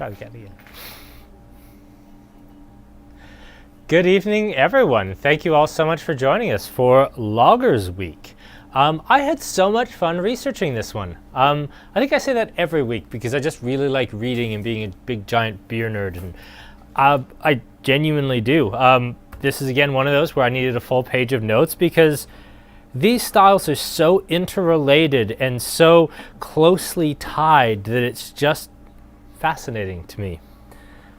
try to get it again. Good evening, everyone. Thank you all so much for joining us for Lagers Week. I had so much fun researching this one. I think I say that every week because I just really like reading and being a big giant beer nerd, and I genuinely do. This is again one of those where I needed a full page of notes because these styles are so interrelated and so closely tied that it's just fascinating to me.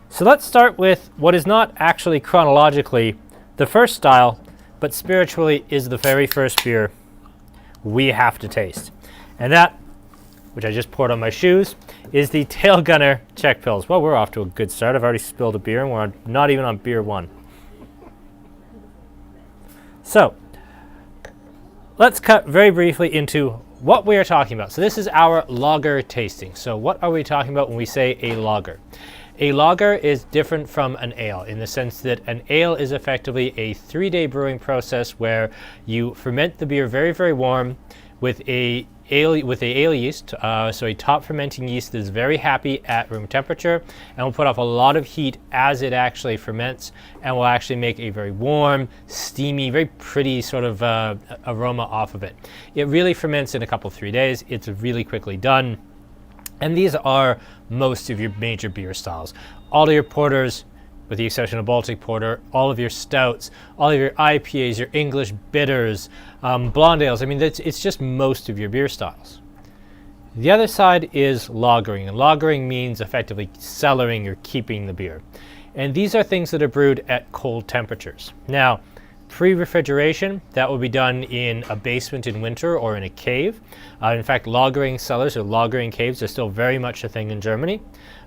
So let's start with what is not actually chronologically the first style, but spiritually is the very first beer we have to taste. And that, which I just poured on my shoes, is the Tailgunner Czech Pils. Well, we're off to a good start. I've already spilled a beer and we're not even on beer one. So, let's cut very briefly into what we are talking about. So this is our lager tasting. So what are we talking about when we say a lager? A lager is different from an ale in the sense that an ale is effectively a 3-day brewing process where you ferment the beer very, very warm with a ale yeast, so a top fermenting yeast that is very happy at room temperature and will put off a lot of heat as it actually ferments and will actually make a very warm, steamy, very pretty sort of aroma off of it. It really ferments in a couple 3 days. It's really quickly done. And these are most of your major beer styles. All of your porters, with the exception of Baltic Porter, all of your stouts, all of your IPAs, your English bitters, blonde ales. I mean, it's just most of your beer styles. The other side is lagering. And lagering means effectively cellaring or keeping the beer. And these are things that are brewed at cold temperatures. Now, pre-refrigeration, that will be done in a basement in winter or in a cave. In fact, lagering cellars or lagering caves are still very much a thing in Germany,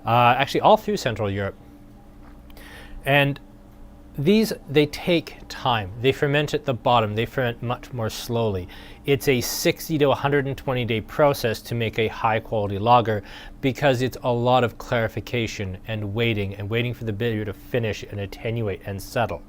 actually all through Central Europe. And these, they take time. They ferment at the bottom. They ferment much more slowly. It's a 60 to 120 day process to make a high quality lager because it's a lot of clarification and waiting for the beer to finish and attenuate and settle.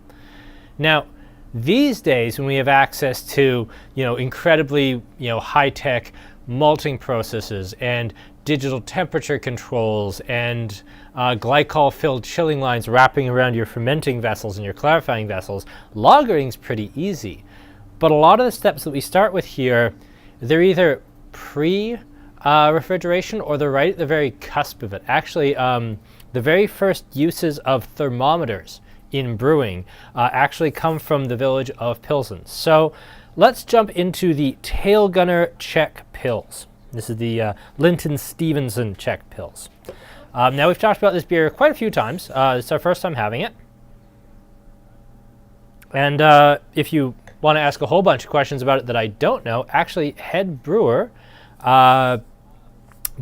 Now, these days, when we have access to, incredibly, high-tech malting processes and digital temperature controls and glycol-filled chilling lines wrapping around your fermenting vessels and your clarifying vessels, lagering's pretty easy. But a lot of the steps that we start with here, they're either pre-refrigeration or they're right at the very cusp of it. Actually, the very first uses of thermometers in brewing actually come from the village of Pilsen. So let's jump into the Tailgunner Czech Pils. This is the Linton Stevenson Czech Pils. Now we've talked about this beer quite a few times. It's our first time having it. And if you want to ask a whole bunch of questions about it that I don't know, actually head brewer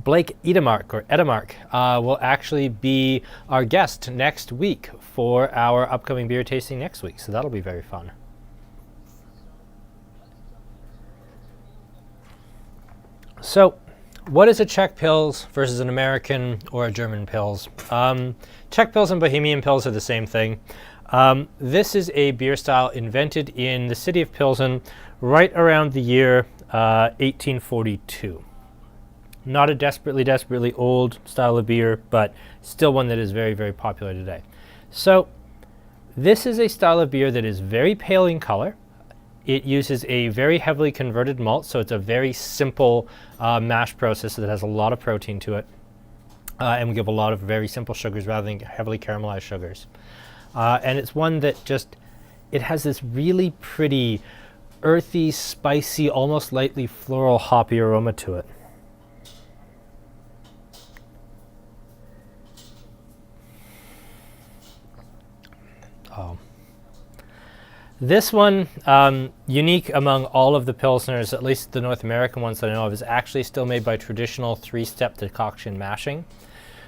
Blake Edemark will actually be our guest next week for our upcoming beer tasting next week. So that'll be very fun. So what is a Czech Pils versus an American or a German Pils? Czech Pils and Bohemian Pils are the same thing. This is a beer style invented in the city of Pilsen right around the year 1842. Not a desperately old style of beer, but still one that is very, very popular today. So this is a style of beer that is very pale in color. It uses a very heavily converted malt, so it's a very simple mash process that has a lot of protein to it. And we give a lot of very simple sugars rather than heavily caramelized sugars. And it's one that it has this really pretty, earthy, spicy, almost lightly floral hoppy aroma to it. This one, unique among all of the Pilsners, at least the North American ones that I know of, is actually still made by traditional 3-step decoction mashing.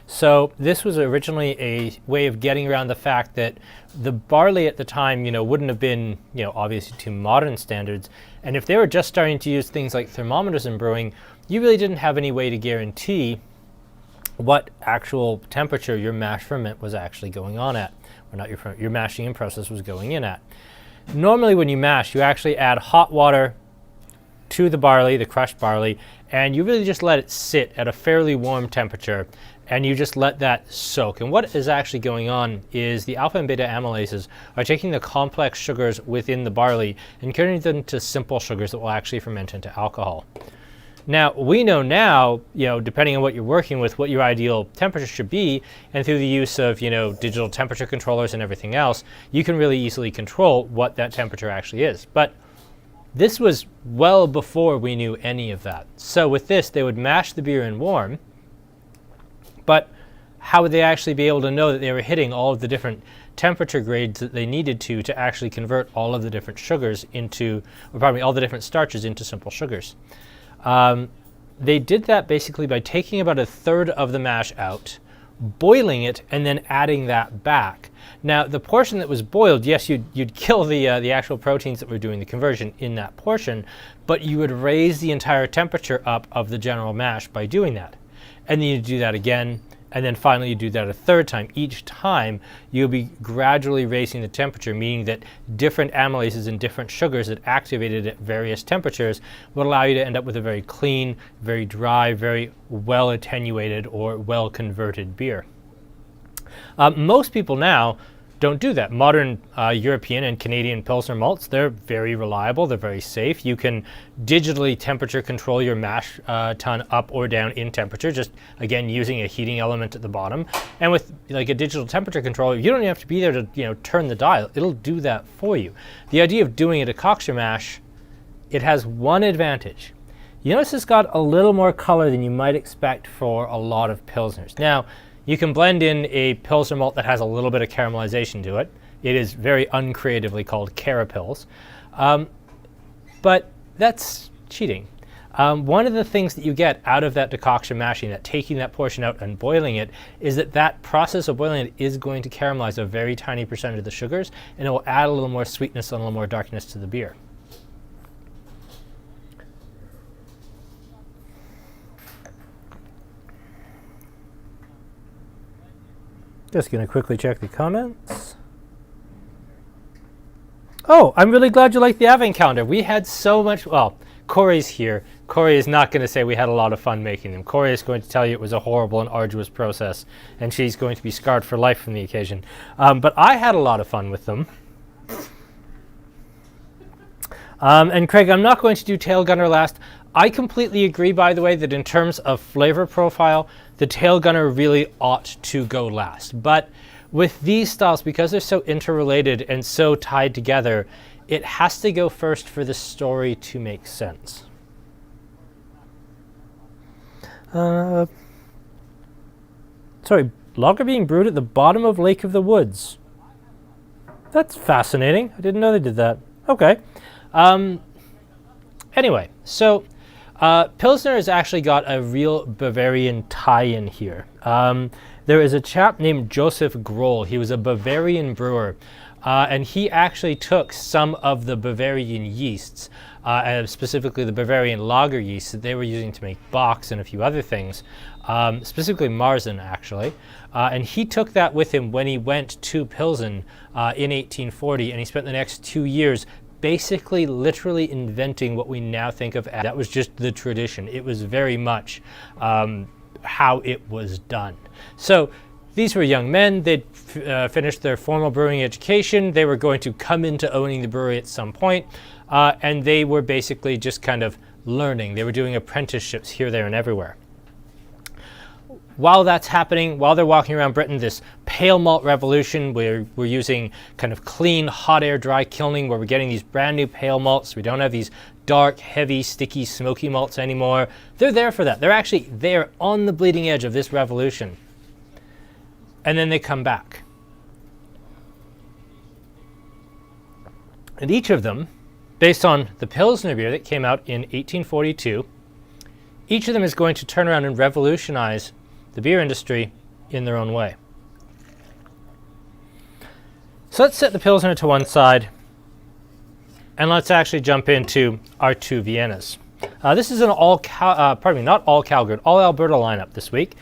So this was originally a way of getting around the fact that the barley at the time, wouldn't have been, obviously to modern standards. And if they were just starting to use things like thermometers in brewing, you really didn't have any way to guarantee what actual temperature your mash ferment was actually going on at, or not your mashing in process was going in at. Normally when you mash, you actually add hot water to the barley, the crushed barley, and you really just let it sit at a fairly warm temperature, and you just let that soak. And what is actually going on is the alpha and beta amylases are taking the complex sugars within the barley and turning them to simple sugars that will actually ferment into alcohol. Now, we know now, depending on what you're working with, what your ideal temperature should be, and through the use of, digital temperature controllers and everything else, you can really easily control what that temperature actually is. But this was well before we knew any of that. So with this, they would mash the beer in warm, but how would they actually be able to know that they were hitting all of the different temperature grades that they needed to actually convert all of the different sugars into, or pardon me, all the different starches into simple sugars? They did that basically by taking about a third of the mash out, boiling it, and then adding that back. Now, the portion that was boiled, yes, you'd kill the actual proteins that were doing the conversion in that portion, but you would raise the entire temperature up of the general mash by doing that. And then you do that again, and then finally you do that a third time. Each time you'll be gradually raising the temperature, meaning that different amylases and different sugars that activated at various temperatures will allow you to end up with a very clean, very dry, very well attenuated or well converted beer. Most people now don't do that. Modern European and Canadian Pilsner malts, they're very reliable, they're very safe. You can digitally temperature control your mash tun up or down in temperature, just again using a heating element at the bottom. And with like a digital temperature controller, you don't even have to be there to turn the dial. It'll do that for you. The idea of doing a decoction mash, it has one advantage. You notice it's got a little more color than you might expect for a lot of Pilsners. Now, you can blend in a Pilsner malt that has a little bit of caramelization to it. It is very uncreatively called Carapils. But that's cheating. One of the things that you get out of that decoction mashing, that taking that portion out and boiling it, is that process of boiling it is going to caramelize a very tiny percentage of the sugars, and it will add a little more sweetness and a little more darkness to the beer. Just going to quickly check the comments. Oh, I'm really glad you like the advent calendar. We had so much, well, Corey's here. Corey is not going to say we had a lot of fun making them. Corey is going to tell you it was a horrible and arduous process, and she's going to be scarred for life from the occasion. But I had a lot of fun with them. And Craig, I'm not going to do Tailgunner last. I completely agree, by the way, that in terms of flavor profile, the Tailgunner really ought to go last. But with these styles, because they're so interrelated and so tied together, it has to go first for the story to make sense. Sorry, lager being brewed at the bottom of Lake of the Woods. That's fascinating. I didn't know they did that. Okay. Anyway, so Pilsner has actually got a real Bavarian tie-in here. There is a chap named Joseph Groll. He was a Bavarian brewer, and he actually took some of the Bavarian yeasts, and specifically the Bavarian lager yeast that they were using to make Bocks and a few other things, specifically Marzen actually, and he took that with him when he went to Pilsen in 1840, and he spent the next 2 years basically literally inventing what we now think of as, that was just the tradition. It was very much how it was done. So these were young men. They'd finished their formal brewing education. They were going to come into owning the brewery at some point, and they were basically just kind of learning. They were doing apprenticeships here, there, and everywhere. While that's happening, while they're walking around Britain, this pale malt revolution, where we're using kind of clean, hot air, dry kilning, where we're getting these brand new pale malts. We don't have these dark, heavy, sticky, smoky malts anymore. They're there for that. They're actually there on the bleeding edge of this revolution. And then they come back. And each of them, based on the Pilsner beer that came out in 1842, each of them is going to turn around and revolutionize the beer industry in their own way. So let's set the Pilsner to one side, and let's actually jump into our two Viennas. This is an not all Calgary, all Alberta lineup this week.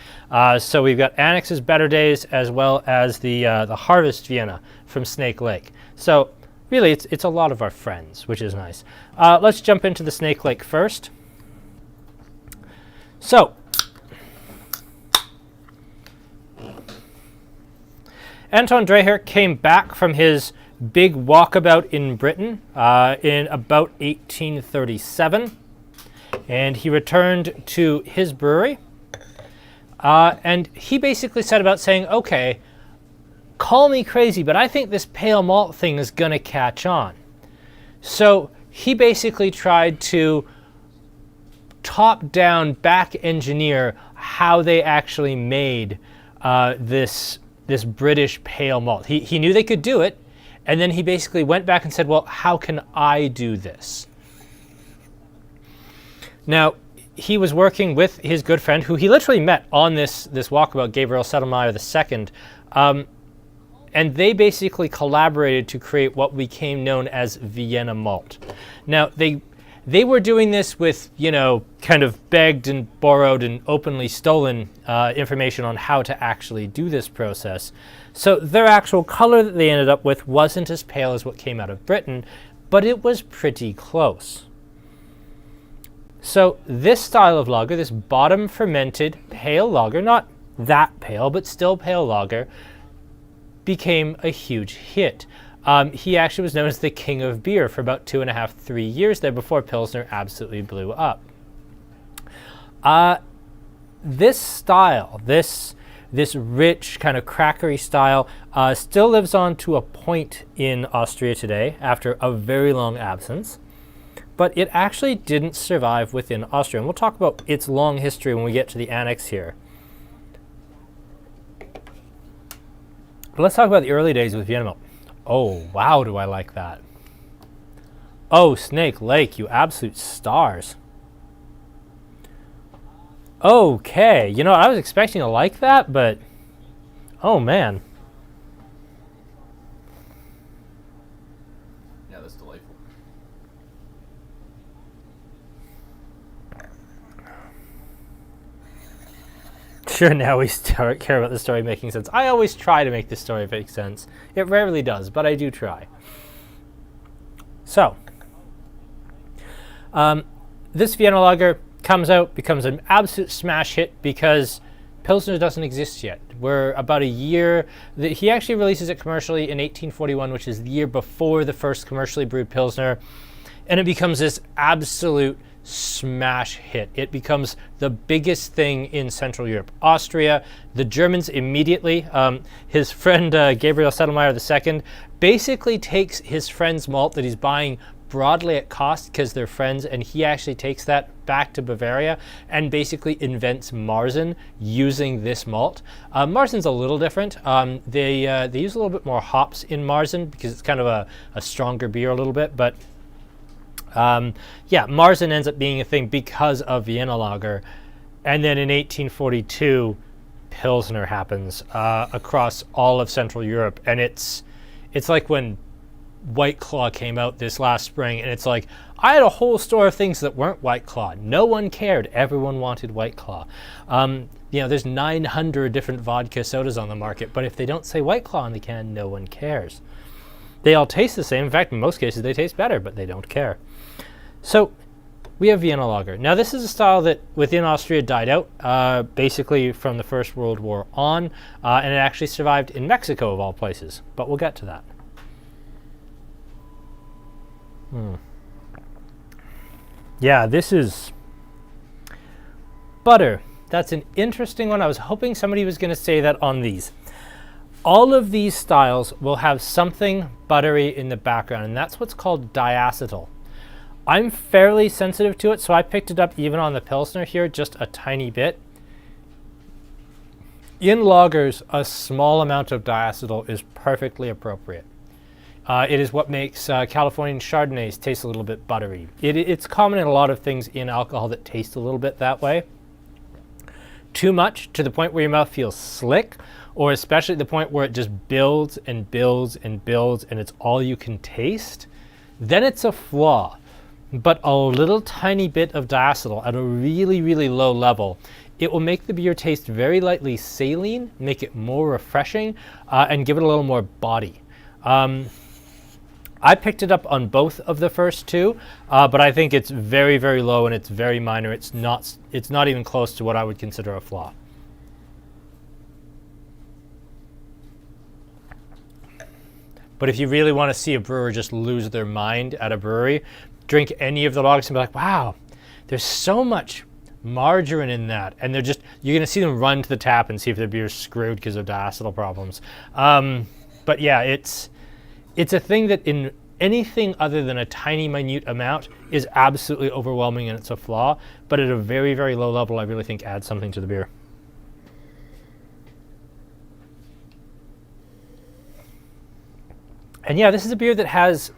So we've got Annex's Better Days as well as the Harvest Vienna from Snake Lake. So really, it's a lot of our friends, which is nice. Let's jump into the Snake Lake first. So, Anton Dreher came back from his big walkabout in Britain in about 1837, and he returned to his brewery, and he basically set about saying, okay, call me crazy, but I think this pale malt thing is going to catch on. So he basically tried to top-down back engineer how they actually made this British pale malt. He knew they could do it, and then he basically went back and said, well, how can I do this? Now, he was working with his good friend, who he literally met on this walkabout, Gabriel Sedlmayr II, and they basically collaborated to create what became known as Vienna malt. Now, they were doing this with, kind of begged and borrowed and openly stolen information on how to actually do this process. So their actual color that they ended up with wasn't as pale as what came out of Britain, but it was pretty close. So this style of lager, this bottom fermented pale lager, not that pale, but still pale lager, became a huge hit. He actually was known as the king of beer for about 2.5, 3 years there before Pilsner absolutely blew up. This style, this rich kind of crackery style, still lives on to a point in Austria today after a very long absence, but it actually didn't survive within Austria. And we'll talk about its long history when we get to the Annex here. But let's talk about the early days with Vienna malt. Oh, wow, do I like that. Oh, Snake Lake, you absolute stars. Okay, I was expecting to like that, but oh, man. Yeah, that's delightful. Sure, now we care about the story making sense. I always try to make the story make sense. It rarely does, but I do try. So, this Vienna lager comes out, becomes an absolute smash hit because Pilsner doesn't exist yet. We're about a year. He actually releases it commercially in 1841, which is the year before the first commercially brewed Pilsner, and it becomes this absolute smash hit. It becomes the biggest thing in Central Europe. Austria, the Germans immediately, his friend Gabriel Sedlmayr II basically takes his friend's malt that he's buying broadly at cost because they're friends, and he actually takes that back to Bavaria and basically invents Marzen using this malt. Marzen's a little different. They use a little bit more hops in Marzen because it's kind of a stronger beer a little bit, but yeah, Marzen ends up being a thing because of Vienna lager. And then in 1842, Pilsner happens across all of Central Europe. And it's like when White Claw came out this last spring, and it's like, I had a whole store of things that weren't White Claw. No one cared. Everyone wanted White Claw. There's 900 different vodka sodas on the market, but if they don't say White Claw on the can, no one cares. They all taste the same. In fact, in most cases, they taste better, but they don't care. So we have Vienna lager. Now, this is a style that within Austria died out, basically from the First World War on, and it actually survived in Mexico, of all places. But we'll get to that. Yeah, this is butter. That's an interesting one. I was hoping somebody was going to say that on these. All of these styles will have something buttery in the background, and that's what's called diacetyl. I'm fairly sensitive to it, so I picked it up even on the Pilsner here, just a tiny bit. In lagers, a small amount of diacetyl is perfectly appropriate. It is what makes Californian Chardonnays taste a little bit buttery. It's common in a lot of things in alcohol that taste a little bit that way. Too much, to the point where your mouth feels slick, or especially at the point where it just builds and builds and builds and it's all you can taste, then it's a flaw. But a little tiny bit of diacetyl at a really, really low level, it will make the beer taste very lightly saline, make it more refreshing, and give it a little more body. I picked it up on both of the first two, but I think it's very, very low and it's very minor. It's not even close to what I would consider a flaw. But if you really want to see a brewer just lose their mind at a brewery, drink any of the lagers and be like, wow, there's so much margarine in that. And you're going to see them run to the tap and see if their beer's screwed because of diacetyl problems. But yeah, it's a thing that in anything other than a tiny, minute amount is absolutely overwhelming and it's a flaw. But at a very, very low level, I really think adds something to the beer. And yeah, this is a beer that has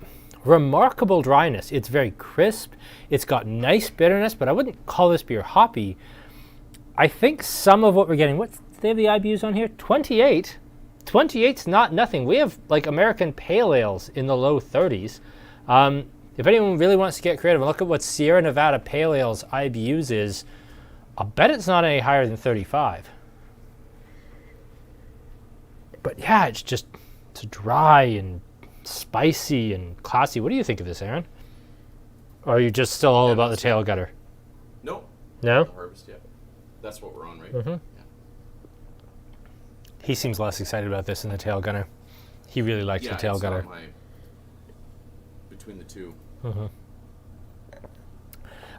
remarkable dryness. It's very crisp. It's got nice bitterness, but I wouldn't call this beer hoppy. I think some of what we're getting, do they have the IBUs on here? 28. 28's not nothing. We have like American pale ales in the low 30s. If anyone really wants to get creative and look at what Sierra Nevada pale ales IBUs is, I'll bet it's not any higher than 35. But yeah, it's dry and spicy and classy. What do you think of this, Aaron? Or are you just still all about the Tailgunner? No. No? The harvest, yeah. That's what we're on, right? Mm-hmm. Yeah. He seems less excited about this than the Tailgunner. He really likes the Tailgunner. Between the two. Mm-hmm.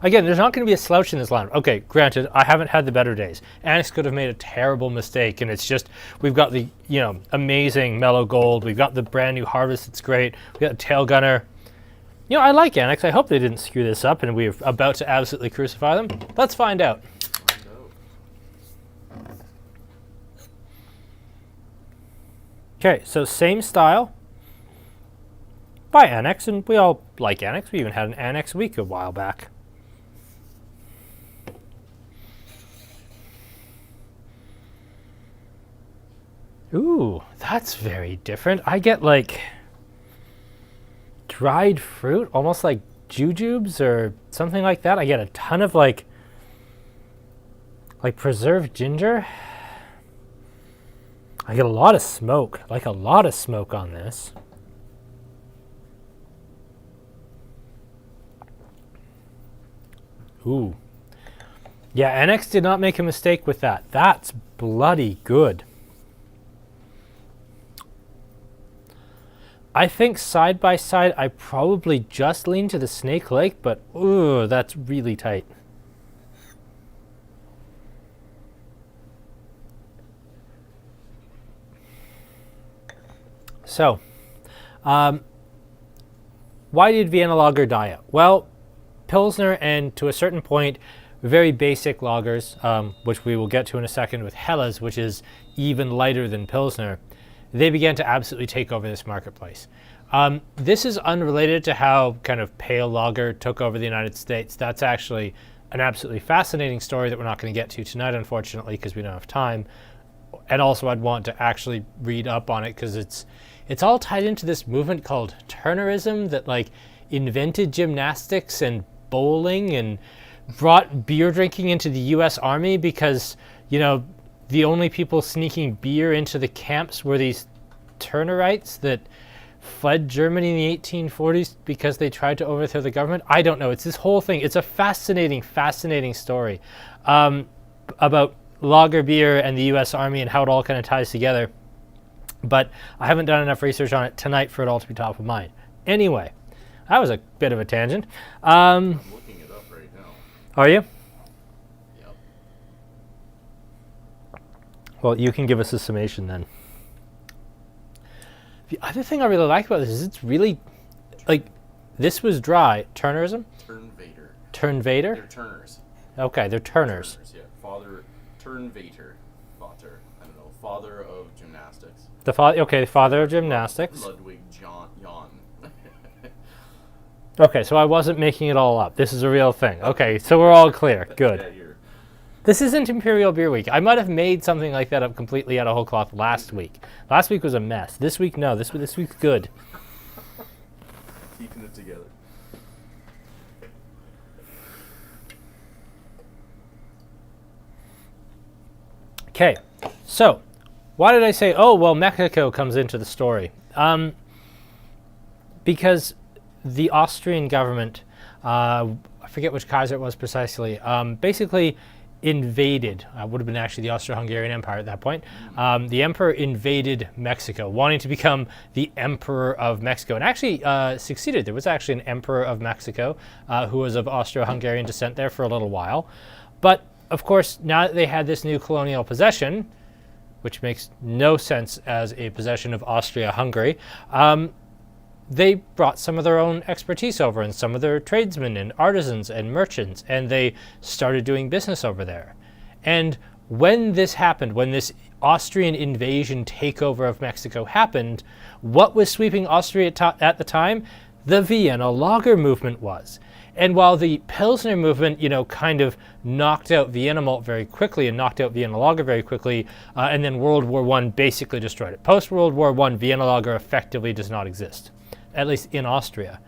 Again, there's not going to be a slouch in this line. Okay, granted, I haven't had the better days. Annex could have made a terrible mistake, and it's just, we've got the, amazing Mellow Gold. We've got the brand new Harvest that's great. We've got the Tailgunner. I like Annex. I hope they didn't screw this up, and we're about to absolutely crucify them. Let's find out. Okay, so same style by Annex, and we all like Annex. We even had an Annex week a while back. Ooh, that's very different. I get like dried fruit, almost like jujubes or something like that. I get a ton of like preserved ginger. I get a lot of smoke, on this. Ooh. Yeah, Annex did not make a mistake with that. That's bloody good. I think side by side, I probably just lean to the Snake Lake, but ooh, that's really tight. So, why did Vienna lager die out? Well, Pilsner and to a certain point, very basic lagers, which we will get to in a second with Helles, which is even lighter than Pilsner, they began to absolutely take over this marketplace. This is unrelated to how kind of pale lager took over the United States. That's actually an absolutely fascinating story that we're not going to get to tonight, unfortunately, because we don't have time. And also I'd want to actually read up on it because it's all tied into this movement called Turnerism that like invented gymnastics and bowling and brought beer drinking into the U.S. Army because, the only people sneaking beer into the camps were these Turnerites that fled Germany in the 1840s because they tried to overthrow the government. I don't know. It's this whole thing. It's a fascinating, fascinating story about lager beer and the U.S. Army and how it all kind of ties together. But I haven't done enough research on it tonight for it all to be top of mind. Anyway, that was a bit of a tangent. I'm looking it up right now. Are you? Yep. Well, you can give us a summation then. The other thing I really like about this is it's really, this was dry. Turnerism? Turnvader? They're Turners. Okay, they're Turners. Yeah. Father, Turnvader. I don't know. Father of gymnastics. Father of gymnastics. Ludwig Jan. Okay, so I wasn't making it all up. This is a real thing. Okay, so we're all clear. Good. This isn't Imperial Beer Week. I might have made something like that up completely out of whole cloth last week. Last week was a mess. This week, no. This week's good. Keeping it together. Okay, so why did I say, Mexico comes into the story? because the Austrian government, I forget which Kaiser it was precisely, basically invaded, would have been actually the Austro-Hungarian Empire at that point. The emperor invaded Mexico, wanting to become the emperor of Mexico, and actually succeeded. There was actually an emperor of Mexico who was of Austro-Hungarian descent there for a little while. But of course, now that they had this new colonial possession, which makes no sense as a possession of Austria-Hungary, they brought some of their own expertise over, and some of their tradesmen and artisans and merchants, and they started doing business over there. And when this happened, when this Austrian invasion takeover of Mexico happened, what was sweeping Austria at the time? The Vienna lager movement was. And while the Pilsner movement, kind of knocked out Vienna malt very quickly and knocked out Vienna lager very quickly, and then World War I basically destroyed it. Post-World War I, Vienna lager effectively does not exist, at least in Austria.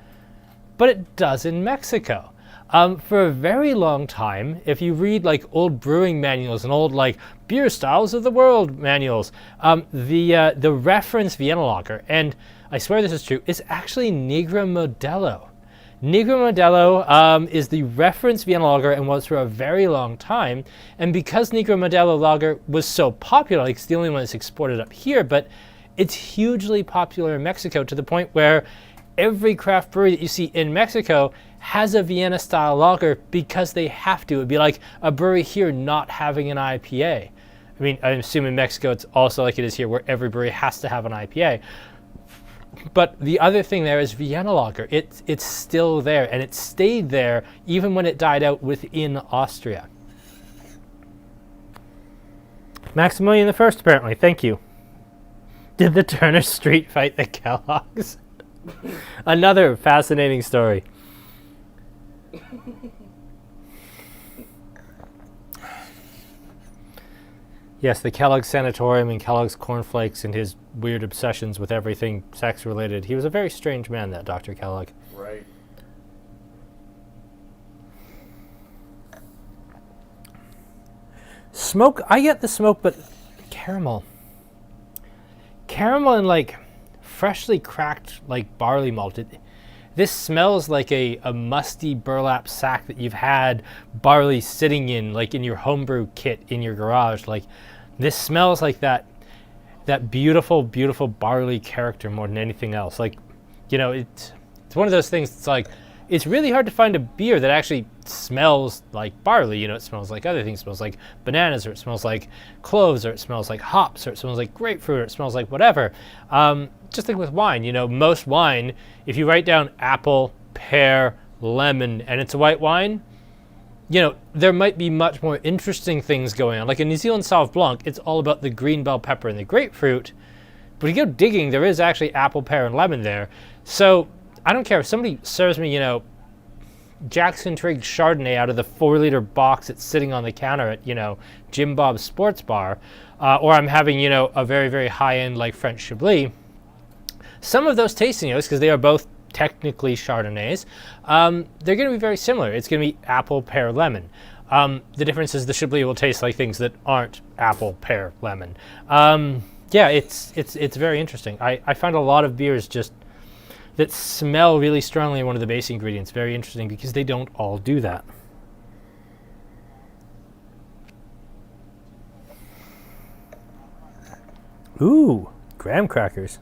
But it does in Mexico. For a very long time, if you read old brewing manuals and old beer styles of the world manuals, the reference Vienna lager, and I swear this is true, is actually Negra Modelo. Negra Modelo is the reference Vienna lager and was for a very long time. And because Negra Modelo lager was so popular, it's the only one that's exported up here, but it's hugely popular in Mexico to the point where every craft brewery that you see in Mexico has a Vienna style lager because they have to. It'd be like a brewery here not having an IPA. I mean, I assume in Mexico it's also like it is here where every brewery has to have an IPA. But the other thing there is Vienna lager. It's still there, and it stayed there even when it died out within Austria. Maximilian I, apparently. Thank you. Did the Turner Street fight the Kellogg's? Another fascinating story. Yes, the Kellogg's Sanatorium and Kellogg's Cornflakes and his weird obsessions with everything sex-related. He was a very strange man, that Dr. Kellogg. Right. Smoke, I get the smoke, but caramel. Caramel and freshly cracked barley malt. This smells like a musty burlap sack that you've had barley sitting in, in your homebrew kit in your garage. This smells like that beautiful, beautiful barley character more than anything else. It's one of those things. It's really hard to find a beer that actually smells like barley. It smells like other things. It smells like bananas, or it smells like cloves, or it smells like hops, or it smells like grapefruit, or it smells like whatever. Just like with wine, most wine, if you write down apple, pear, lemon, and it's a white wine, there might be much more interesting things going on. Like in New Zealand Sauv Blanc, it's all about the green bell pepper and the grapefruit. But if you go digging, there is actually apple, pear, and lemon there. So I don't care if somebody serves me, Jackson Trigg Chardonnay out of the 4-liter box that's sitting on the counter at, Jim Bob's Sports Bar, or I'm having, a very, very high-end French Chablis. Some of those tasting notes, because they are both technically Chardonnays, they're going to be very similar. It's going to be apple, pear, lemon. The difference is the Chablis will taste like things that aren't apple, pear, lemon. Yeah, it's very interesting. I find a lot of beers just that smell really strongly in one of the base ingredients very interesting because they don't all do that. Ooh, graham crackers.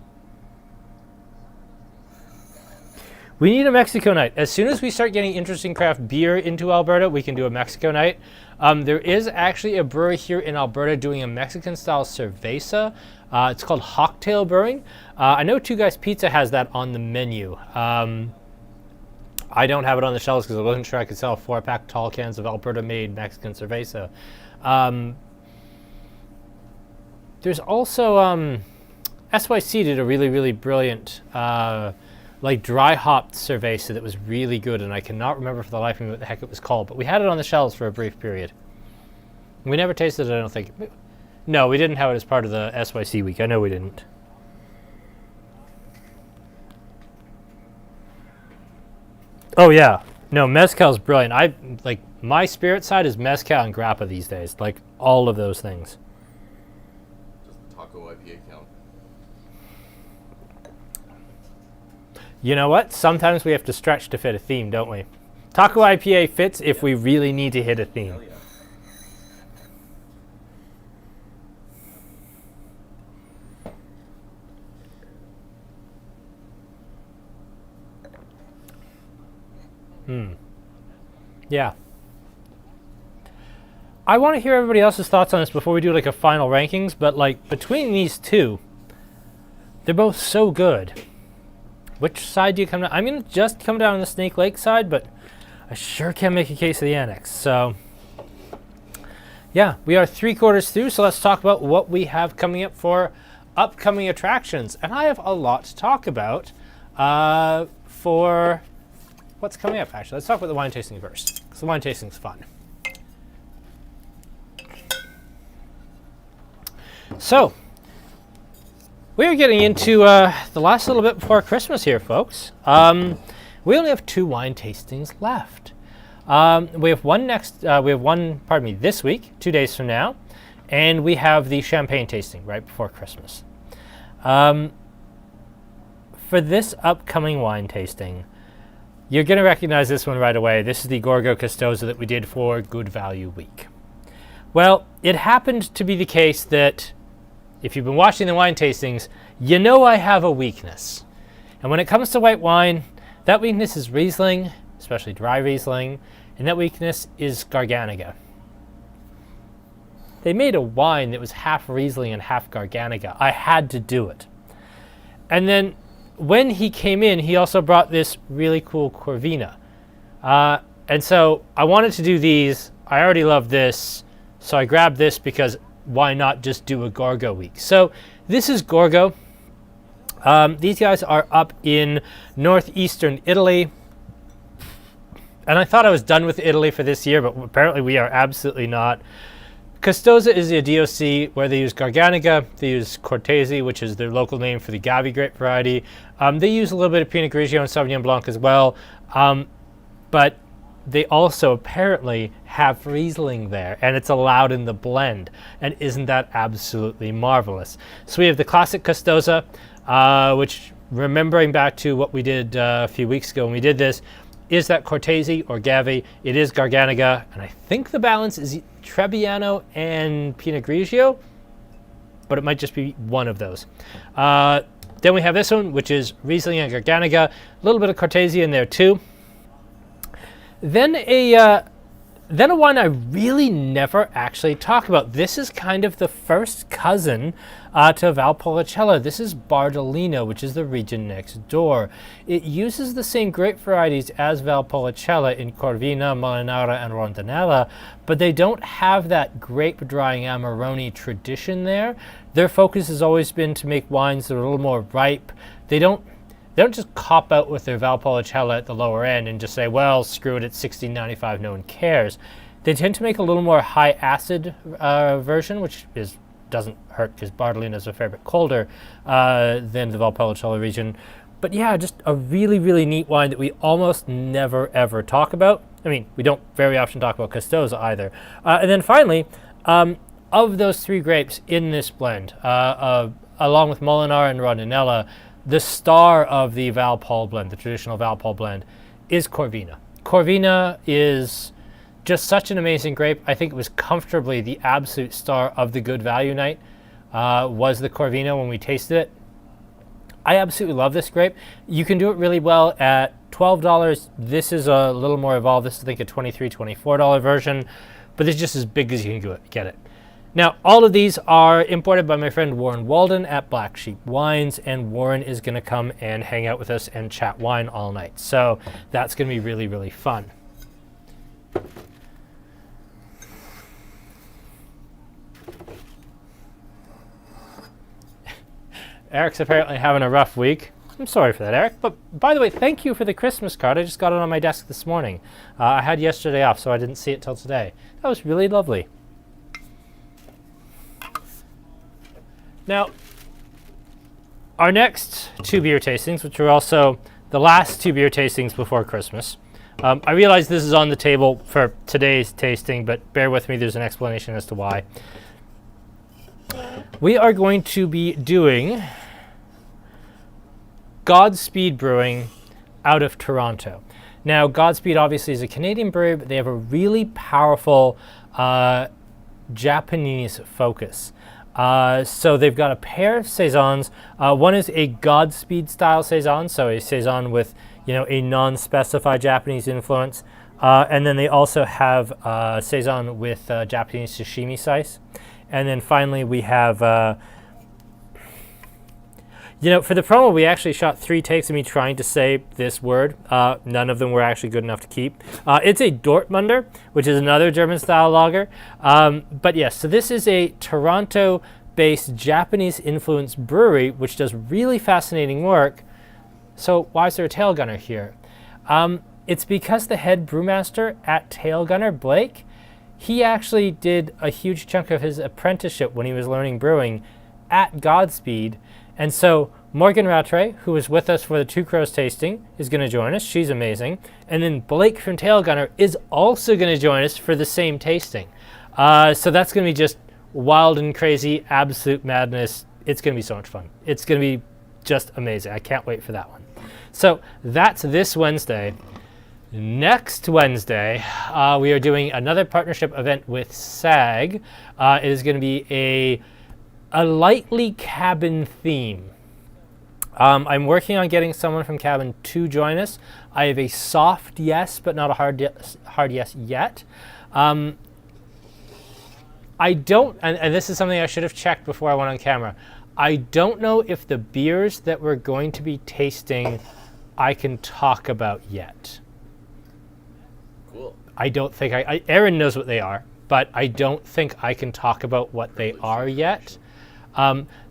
We need a Mexico night. As soon as we start getting interesting craft beer into Alberta, we can do a Mexico night. There is actually a brewery here in Alberta doing a Mexican-style cerveza. It's called Hawktail Brewing. I know Two Guys Pizza has that on the menu. I don't have it on the shelves because I wasn't sure I could sell 4-pack tall cans of Alberta-made Mexican cerveza. There's also SYC did a really, really brilliant dry hopped cerveza that was really good, and I cannot remember for the life of me what the heck it was called, but we had it on the shelves for a brief period. We never tasted it, I don't think. No, we didn't have it as part of the SYC week. I know we didn't. Oh yeah. No, mezcal's brilliant. My spirit side is mezcal and grappa these days. All of those things. Just taco IPA count. You know what? Sometimes we have to stretch to fit a theme, don't we? Taco IPA fits if we really need to hit a theme. Hell yeah. Yeah. I want to hear everybody else's thoughts on this before we do like a final rankings, but like between these two, they're both so good. Which side do you come down? I'm going to just come down on the Snake Lake side, but I sure can make a case of the Annex. So, yeah, we are 3/4 through, so let's talk about what we have coming up for upcoming attractions. And I have a lot to talk about for what's coming up, actually. Let's talk about the wine tasting first, because the wine tasting is fun. So, we are getting into the last little bit before Christmas here, folks. We only have 2 wine tastings left. We have one this week, 2 days from now, and we have the champagne tasting right before Christmas. For this upcoming wine tasting, you're going to recognize this one right away. This is the Gorgo Custoza that we did for Good Value Week. Well, it happened to be the case that if you've been watching the wine tastings, you know I have a weakness. And when it comes to white wine, that weakness is Riesling, especially dry Riesling, and that weakness is Garganega. They made a wine that was half Riesling and half Garganega. I had to do it. And then when he came in, he also brought this really cool Corvina. And so I wanted to do these. I already love this, so I grabbed this because why not just do a Gorgo week? So this is Gorgo. These guys are up in northeastern Italy. And I thought I was done with Italy for this year, but apparently we are absolutely not. Custoza is a DOC where they use Garganega, they use Cortese, which is their local name for the Gavi grape variety. They use a little bit of Pinot Grigio and Sauvignon Blanc as well. But they also apparently have Riesling there, and it's allowed in the blend. And isn't that absolutely marvelous? So we have the classic Custoza, which, remembering back to what we did a few weeks ago when we did this, is that Cortese or Gavi. It is Garganega, and I think the balance is Trebbiano and Pinot Grigio, but it might just be one of those. Then we have this one, which is Riesling and Garganega, a little bit of Cortese in there too. Then a wine I really never actually talk about. This is kind of the first cousin to Valpolicella. This is Bardolino, which is the region next door. It uses the same grape varieties as Valpolicella in Corvina, Molinara, and Rondinella, but they don't have that grape drying Amarone tradition there. Their focus has always been to make wines that are a little more ripe. They don't just cop out with their Valpolicella at the lower end and just say, well, screw it, it's 1695, no one cares. They tend to make a little more high acid version, which doesn't hurt because Bardolino is a fair bit colder than the Valpolicella region. But yeah, just a really, really neat wine that we almost never, ever talk about. I mean, we don't very often talk about Custoza either. And then finally, of those 3 grapes in this blend, along with Molinara and Rondinella, the star of the Valpol blend, the traditional Valpol blend, is Corvina. Corvina is just such an amazing grape. I think it was comfortably the absolute star of the Good Value night, was the Corvina when we tasted it. I absolutely love this grape. You can do it really well at $12. This is a little more evolved. This is, I think, a $23, $24 version, but it's just as big as you can get it. Now, all of these are imported by my friend Warren Walden at Black Sheep Wines, and Warren is going to come and hang out with us and chat wine all night. So that's going to be really, really fun. Eric's apparently having a rough week. I'm sorry for that, Eric. But by the way, thank you for the Christmas card. I just got it on my desk this morning. I had yesterday off, so I didn't see it till today. That was really lovely. Now, our next 2 beer tastings, which are also the last 2 beer tastings before Christmas. I realize this is on the table for today's tasting, but bear with me, there's an explanation as to why. We are going to be doing Godspeed Brewing out of Toronto. Now, Godspeed obviously is a Canadian brewery, but they have a really powerful Japanese focus. So they've got a pair of saisons. One is a Godspeed style saison, so a saison with a non-specified Japanese influence. And then they also have saison with Japanese sashimi spice. And then finally we have, for the promo we actually shot 3 takes of me trying to say this word. None of them were actually good enough to keep. It's a Dortmunder, which is another German style lager. But yes, so this is a Toronto-based Japanese influenced brewery, which does really fascinating work. So why is there a Tailgunner here? It's because the head brewmaster at Tailgunner, Blake, he actually did a huge chunk of his apprenticeship when he was learning brewing at Godspeed. And so Morgan Rattray, who was with us for the Two Crows tasting, is going to join us. She's amazing. And then Blake from Tailgunner is also going to join us for the same tasting. So that's going to be just wild and crazy, absolute madness. It's going to be so much fun. It's going to be just amazing. I can't wait for that one. So that's this Wednesday. Next Wednesday, we are doing another partnership event with SAG. It is going to be a lightly cabin theme. I'm working on getting someone from cabin to join us. I have a soft yes, but not a hard yes yet. I don't, and this is something I should have checked before I went on camera. I don't know if the beers that we're going to be tasting I can talk about yet. Cool. I don't think Aaron knows what they are, but I don't think I can talk about what they are yet.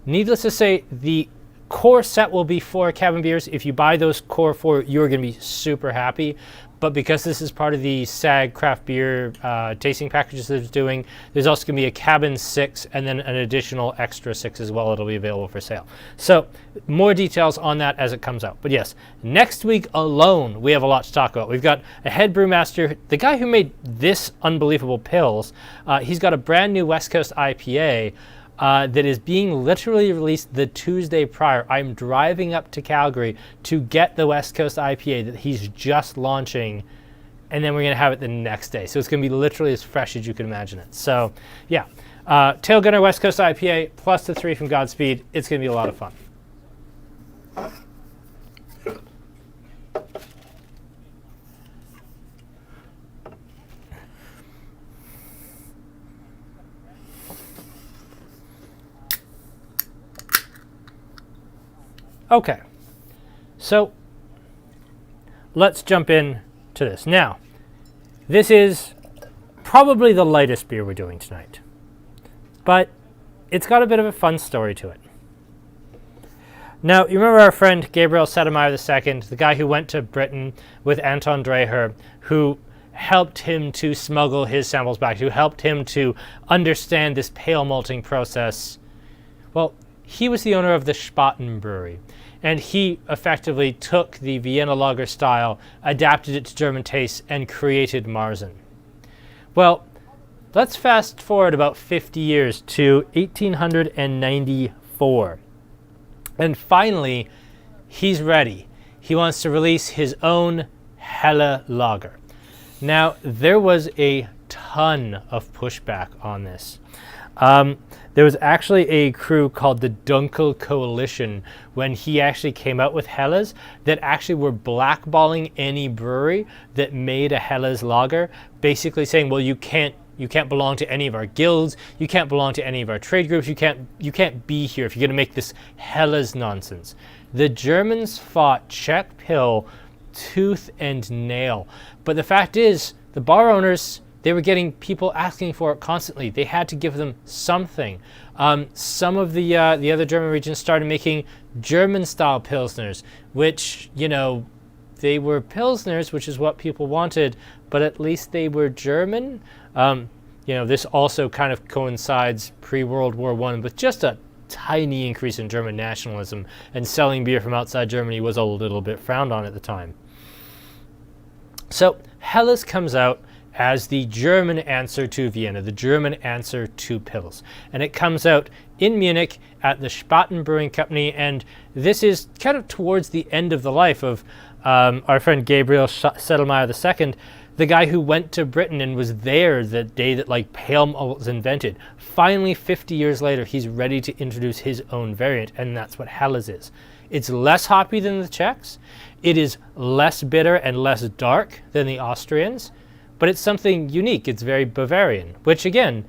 Needless to say, the core set will be 4 cabin beers. If you buy those core 4, you're going to be super happy. But because this is part of the SAG craft beer tasting packages that it's doing, there's also going to be a cabin 6 and then an additional extra 6 as well. It'll be available for sale. So more details on that as it comes out. But yes, next week alone, we have a lot to talk about. We've got a head brewmaster, the guy who made this unbelievable Pils. He's got a brand new West Coast IPA that is being literally released the Tuesday prior. I'm driving up to Calgary to get the West Coast IPA that he's just launching, and then we're going to have it the next day. So it's going to be literally as fresh as you can imagine it. So yeah, Tailgunner West Coast IPA plus the 3 from Godspeed. It's going to be a lot of fun. Okay, so let's jump in to this. Now, this is probably the lightest beer we're doing tonight, but it's got a bit of a fun story to it. Now, you remember our friend Gabriel Sedemeyer II, the guy who went to Britain with Anton Dreher, who helped him to smuggle his samples back, who helped him to understand this pale malting process. Well, he was the owner of the Spaten Brewery, and he effectively took the Vienna lager style, adapted it to German tastes, and created Marzen. Well, let's fast forward about 50 years to 1894. And finally, he's ready. He wants to release his own Helle lager. Now, there was a ton of pushback on this. There was actually a crew called the Dunkel Coalition when he actually came out with Helles that actually were blackballing any brewery that made a Helles lager, basically saying, well, you can't belong to any of our guilds, you can't belong to any of our trade groups, you can't be here if you're going to make this Helles nonsense. The Germans fought Czech Pill tooth and nail, but the fact is, the bar owners, they were getting people asking for it constantly. They had to give them something. Some of the other German regions started making German-style Pilsners, which, they were Pilsners, which is what people wanted, but at least they were German. This also kind of coincides pre-World War I with just a tiny increase in German nationalism, and selling beer from outside Germany was a little bit frowned on at the time. So Helles comes out, as the German answer to Vienna, the German answer to Pils. And it comes out in Munich at the Spaten Brewing Company, and this is kind of towards the end of the life of our friend Gabriel Sedlmayr II, the guy who went to Britain and was there the day that like pale malt was invented. Finally, 50 years later, he's ready to introduce his own variant, and that's what Helles is. It's less hoppy than the Czechs. It is less bitter and less dark than the Austrians, but it's something unique. It's very Bavarian, which again,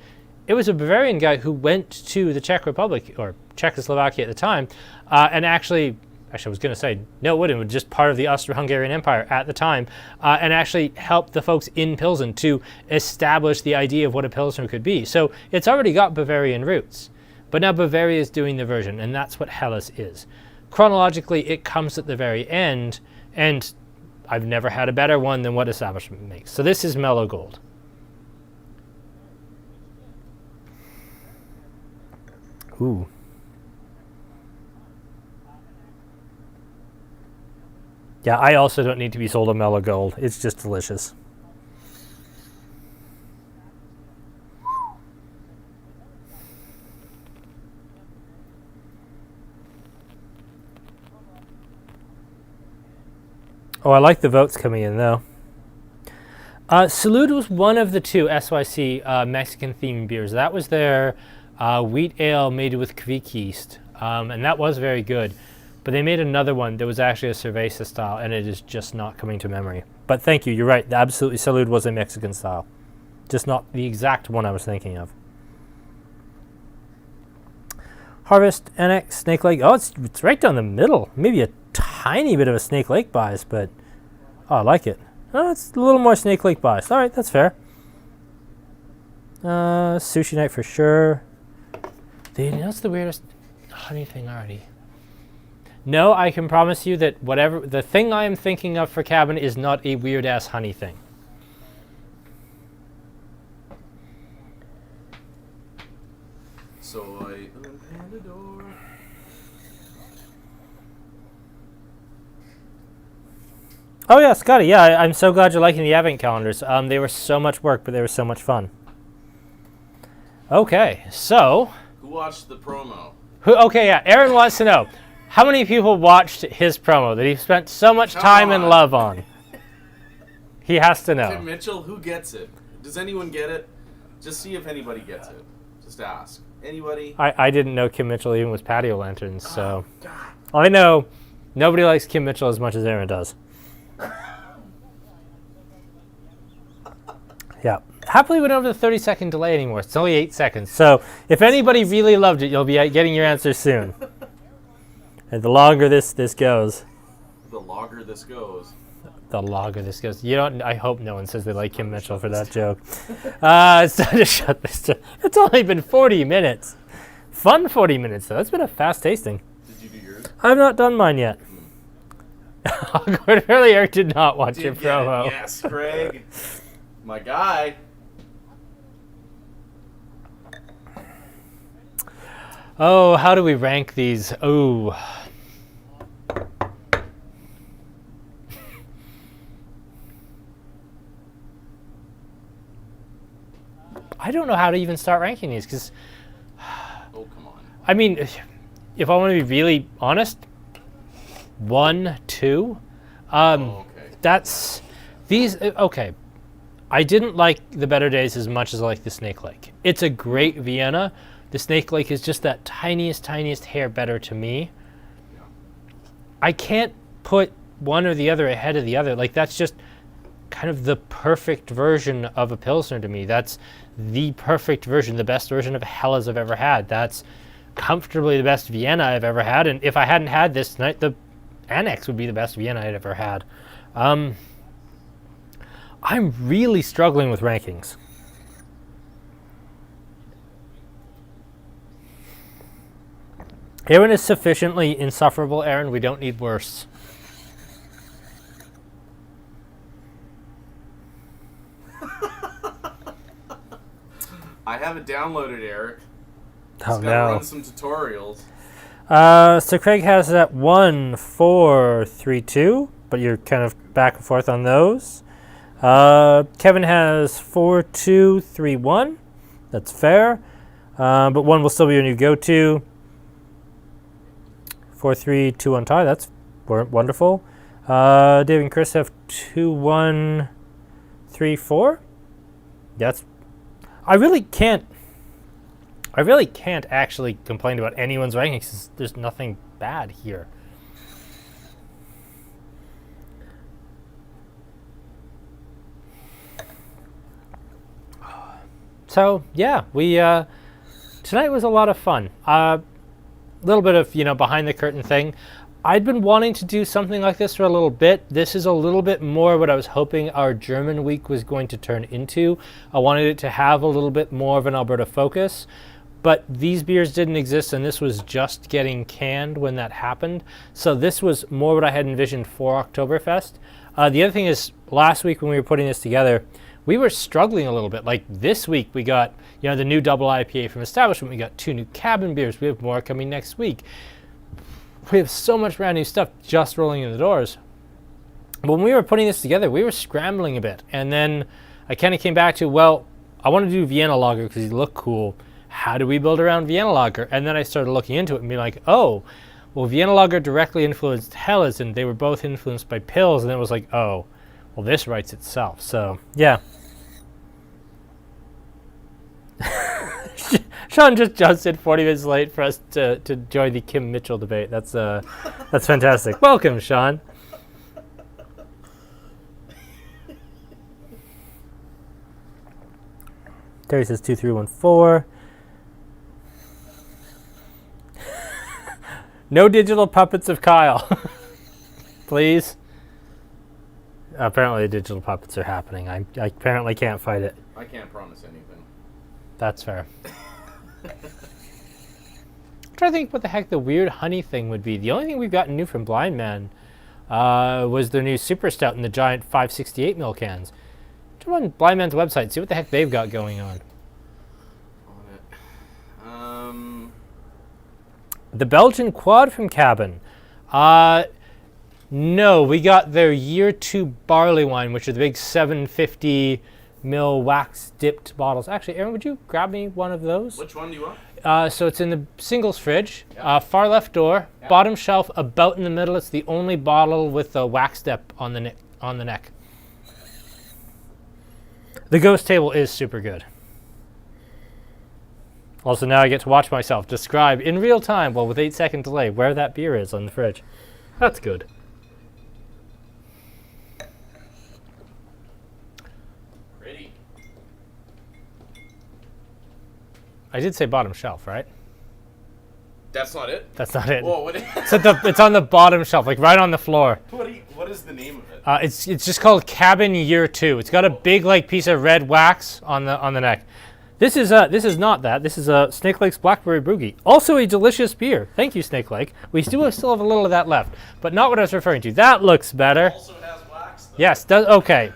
it was a Bavarian guy who went to the Czech Republic, or Czechoslovakia at the time, and actually I was going to say, no, it wouldn't. It was just part of the Austro-Hungarian Empire at the time, and actually helped the folks in Pilsen to establish the idea of what a Pilsner could be. So it's already got Bavarian roots, but now Bavaria is doing the version, and that's what Helles is. Chronologically, it comes at the very end, and I've never had a better one than what Establishment makes. So this is Mellow Gold. Ooh. Yeah, I also don't need to be sold a Mellow Gold. It's just delicious. Oh, I like the votes coming in, though. Salud was one of the two SYC Mexican-themed beers. That was their wheat ale made with Kvik yeast, and that was very good. But they made another one that was actually a cerveza style, and it is just not coming to memory. But thank you, you're right. Absolutely, Salud was a Mexican style. Just not the exact one I was thinking of. Harvest, Annex, Snake Lake. Oh, it's right down the middle. Maybe a tiny bit of a Snake Lake bias, but oh, I like it. Oh, it's a little more Snake Lake bias. All right, that's fair. Sushi Night for sure. They announced the weirdest honey thing already. No, I can promise you that whatever the thing I am thinking of for cabin is not a weird ass honey thing. So I unpan the door. Oh yeah, Scotty. Yeah, I'm so glad you're liking the advent calendars. They were so much work, but they were so much fun. Okay, so Who watched the promo? Okay, yeah. Aaron wants to know how many people watched his promo that he spent so much time and love on. He has to know. Tim Mitchell, who gets it? Does anyone get it? Just see if anybody gets it. Just ask. Anybody? I didn't know Kim Mitchell even was Patio Lanterns, so I know nobody likes Kim Mitchell as much as Aaron does. Yeah. Happily went over the 30-second delay anymore. It's only 8 seconds. So if anybody really loved it, you'll be getting your answer soon. And the longer this goes. The longer this goes. The longer this goes. You don't. I hope no one says they like Kim Mitchell for that joke. It's time to shut this down. It's only been 40 minutes. Fun 40 minutes, though. That's been a fast tasting. Did you do yours? I've not done mine yet. Awkward earlier did not watch your promo. Yes, Craig. My guy. Oh, how do we rank these? Oh. I don't know how to even start ranking these because. Oh, come on. I mean, if I want to be really honest, 1, 2. Okay. That's these. Okay. I didn't like the Better Days as much as I like the Snake Lake. It's a great Vienna. The Snake Lake is just that tiniest hair better to me. Yeah. I can't put one or the other ahead of the other. Like, that's just kind of the perfect version of a Pilsner to me. That's the perfect version, the best version of Helles I've ever had. That's comfortably the best Vienna I've ever had. And if I hadn't had this tonight, the Annex would be the best Vienna I'd ever had. I'm really struggling with rankings. Aaron is sufficiently insufferable, Aaron. We don't need worse. I have it downloaded, Eric. Oh, Just gotta run some tutorials. So Craig has it at 1, 4, 3, 2, but you're kind of back and forth on those. Kevin has 4-2-3-1. That's fair. But 1 will still be your new go-to. 4-3-2-1 tie. That's wonderful. Dave and Chris have 2-1-3-4. That's. I really can't actually complain about anyone's rankings. There's nothing bad here. So yeah, we tonight was a lot of fun. Little bit of behind the curtain thing. I'd been wanting to do something like this for a little bit. This is a little bit more what I was hoping our German week was going to turn into. I wanted it to have a little bit more of an Alberta focus, but these beers didn't exist, and this was just getting canned when that happened. So this was more what I had envisioned for Oktoberfest. The other thing is, last week when we were putting this together, we were struggling a little bit. Like this week, we got the new double IPA from Establishment. We got 2 new cabin beers. We have more coming next week. We have so much brand new stuff just rolling in the doors. But when we were putting this together, we were scrambling a bit. And then I kind of came back to, well, I want to do Vienna Lager because they look cool. How do we build around Vienna Lager? And then I started looking into it and being like, oh, well, Vienna Lager directly influenced Helles, and they were both influenced by Pils. And it was like, oh, well, this writes itself. So, yeah. Sean just jumps in 40 minutes late for us to join the Kim Mitchell debate. That's fantastic. Welcome, Sean. Terry says 2314. No digital puppets of Kyle. Please. Apparently the digital puppets are happening. I apparently can't fight it. I can't promise anything. That's fair. I'm trying to think what the heck the weird honey thing would be. The only thing we've gotten new from Blind Man was their new Super Stout in the giant 568 ml cans. Jump on Blind Man's website, see what the heck they've got going on. The Belgian Quad from Cabin. No, we got their year 2 barley wine, which are the big 750 ml wax dipped bottles. Actually, Aaron, would you grab me one of those? Which one do you want? So it's in the singles fridge, far left door, bottom shelf, about in the middle. It's the only bottle with the wax dip on the neck. The Ghost Table is super good. Also, now I get to watch myself describe in real time, well, with 8-second delay, where that beer is on the fridge. That's good. Pretty. I did say bottom shelf, right? That's not it? That's not it. Whoa, what It's on the bottom shelf, like right on the floor. What is the name of it? It's just called Cabin Year 2. It's got a big piece of red wax on the neck. This is not that. This is Snake Lake's Blackberry Brewgie. Also a delicious beer. Thank you, Snake Lake. We still have a little of that left, but not what I was referring to. That looks better. Also has wax, though. Yes, okay.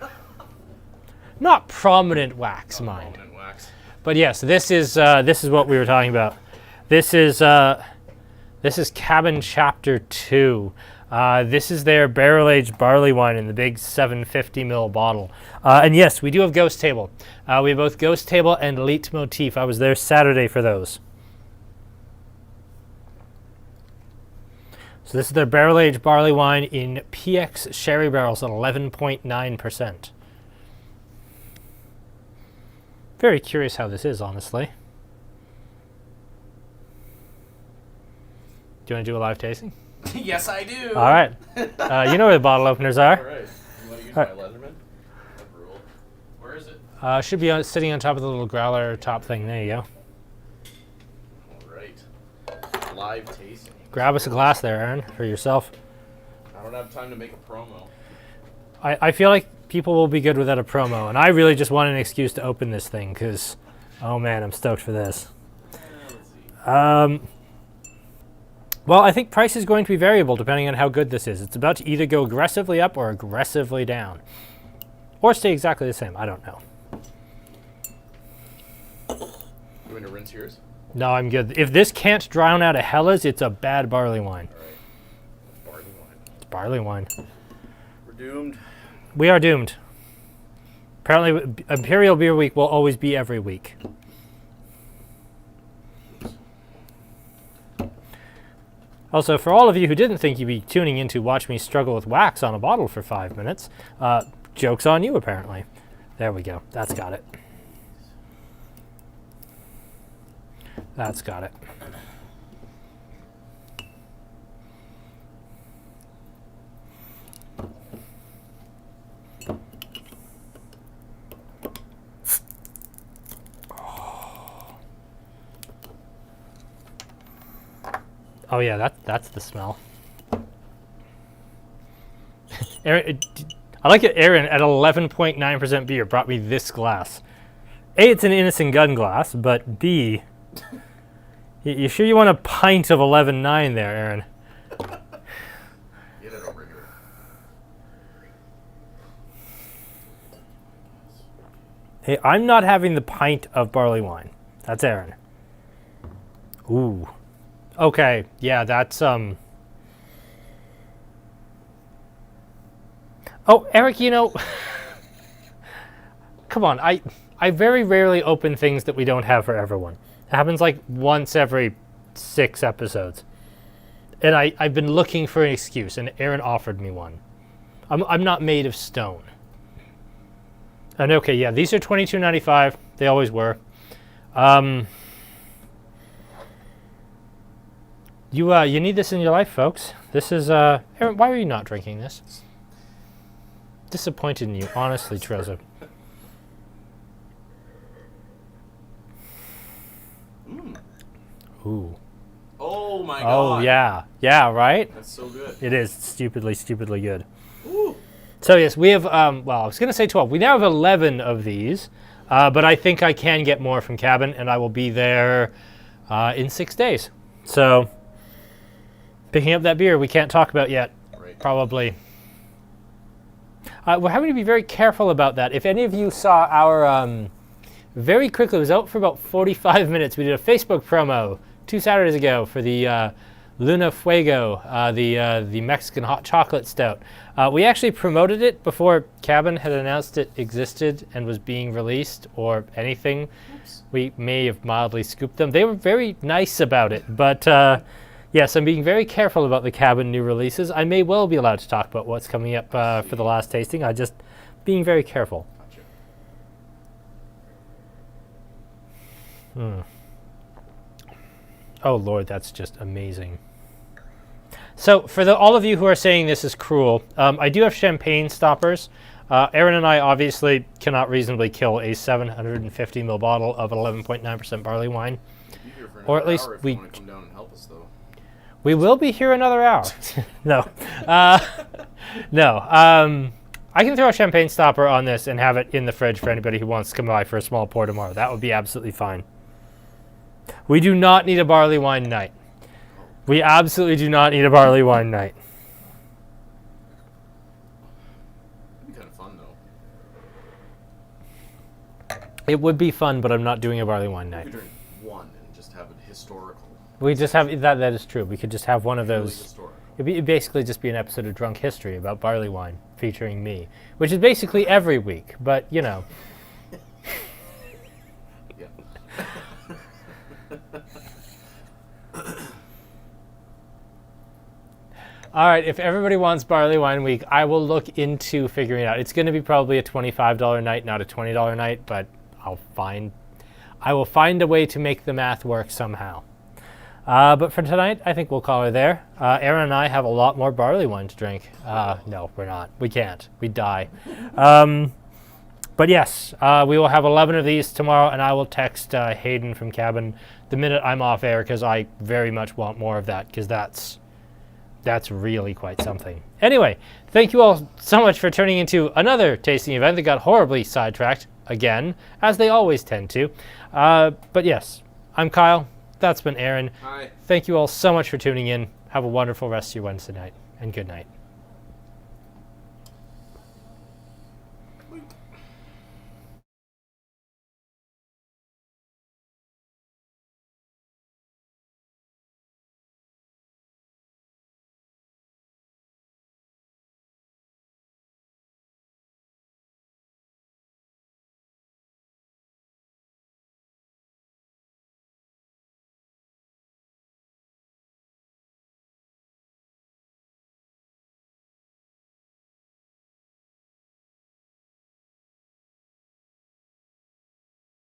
Not prominent wax, mind. Prominent wax. But yes, this is what we were talking about. This is Cabin Chapter 2. This is their barrel-aged barley wine in the big 750 ml bottle. And yes, we do have Ghost Table. We have both Ghost Table and Leitmotif. I was there Saturday for those. So this is their barrel-aged barley wine in PX sherry barrels at 11.9%. Very curious how this is, honestly. Do you want to do a live tasting? Yes, I do. All right. You know where the bottle openers are. All right. You want to use my Leatherman? Rule. Where is it? Should be sitting on top of the little growler top thing. There you go. All right. Live tasting. Grab us a glass there, Aaron, for yourself. I don't have time to make a promo. I feel like people will be good without a promo, and I really just want an excuse to open this thing because, oh man, I'm stoked for this. Let's see. Well, I think price is going to be variable depending on how good this is. It's about to either go aggressively up or aggressively down. Or stay exactly the same. I don't know. You want to rinse yours? No, I'm good. If this can't drown out a Helles, it's a bad barley wine. All right. Barley wine. It's barley wine. We're doomed. We are doomed. Apparently, Imperial Beer Week will always be every week. Also, for all of you who didn't think you'd be tuning in to watch me struggle with wax on a bottle for 5 minutes, joke's on you, apparently. There we go. That's got it. That's got it. Oh yeah, that's the smell. Aaron, I like it. Aaron at 11.9% beer brought me this glass. A, it's an innocent gun glass, but B, you sure you want a pint of 11.9 there, Aaron? Get it over here. Hey, I'm not having the pint of barley wine. That's Aaron. Ooh. Okay, yeah, that's Oh, Eric, you know, come on. I very rarely open things that we don't have for everyone. It happens like once every 6 episodes. And I've been looking for an excuse, and Aaron offered me one. I'm not made of stone. And okay, yeah, these are $22.95. They always were. You need this in your life, folks. This is Aaron, why are you not drinking this? Disappointed in you, honestly, Trezor. Ooh. Oh my god. Oh yeah. Yeah, right? That's so good. It is stupidly good. Ooh. So yes, we have well, I was gonna say 12. We now have 11 of these. But I think I can get more from Cabin, and I will be there in 6 days. So picking up that beer we can't talk about yet. Right. Probably. We're having to be very careful about that. If any of you saw our, very quickly, it was out for about 45 minutes. We did a Facebook promo 2 Saturdays ago for the Luna Fuego, the Mexican hot chocolate stout. We actually promoted it before Cabin had announced it existed and was being released or anything. Oops. We may have mildly scooped them. They were very nice about it, but yes, I'm being very careful about the Cabin new releases. I may well be allowed to talk about what's coming up for the last tasting. I'm just being very careful. Gotcha. Oh Lord, that's just amazing. So for all of you who are saying this is cruel, I do have champagne stoppers. Aaron and I obviously cannot reasonably kill a 750 ml bottle of 11.9% barley wine. Or at least we want to come down and help us, though. We will be here another hour. No. No. I can throw a champagne stopper on this and have it in the fridge for anybody who wants to come by for a small pour tomorrow. That would be absolutely fine. We do not need a barley wine night. We absolutely do not need a barley wine night. It'd be kind of fun, though. It would be fun, but I'm not doing a barley wine night. We could drink one and just have it historical. We just have that. That is true. We could just have one of Really those. historical. It'd basically just be an episode of Drunk History about barley wine featuring me, which is basically every week. But you know. Yeah. All right, if everybody wants Barley Wine Week, I will look into figuring it out. It's going to be probably a $25 night, not a $20 night, but I will find a way to make the math work somehow. But for tonight, I think we'll call her there. Aaron and I have a lot more barley wine to drink. No, we're not. We can't. We'd die. But yes, we will have 11 of these tomorrow, and I will text Hayden from Cabin the minute I'm off air because I very much want more of that because that's really quite something. Anyway, thank you all so much for turning into another tasting event that got horribly sidetracked again, as they always tend to. But yes, I'm Kyle. That's been Aaron. Hi. Thank you all so much for tuning in. Have a wonderful rest of your Wednesday night, and good night.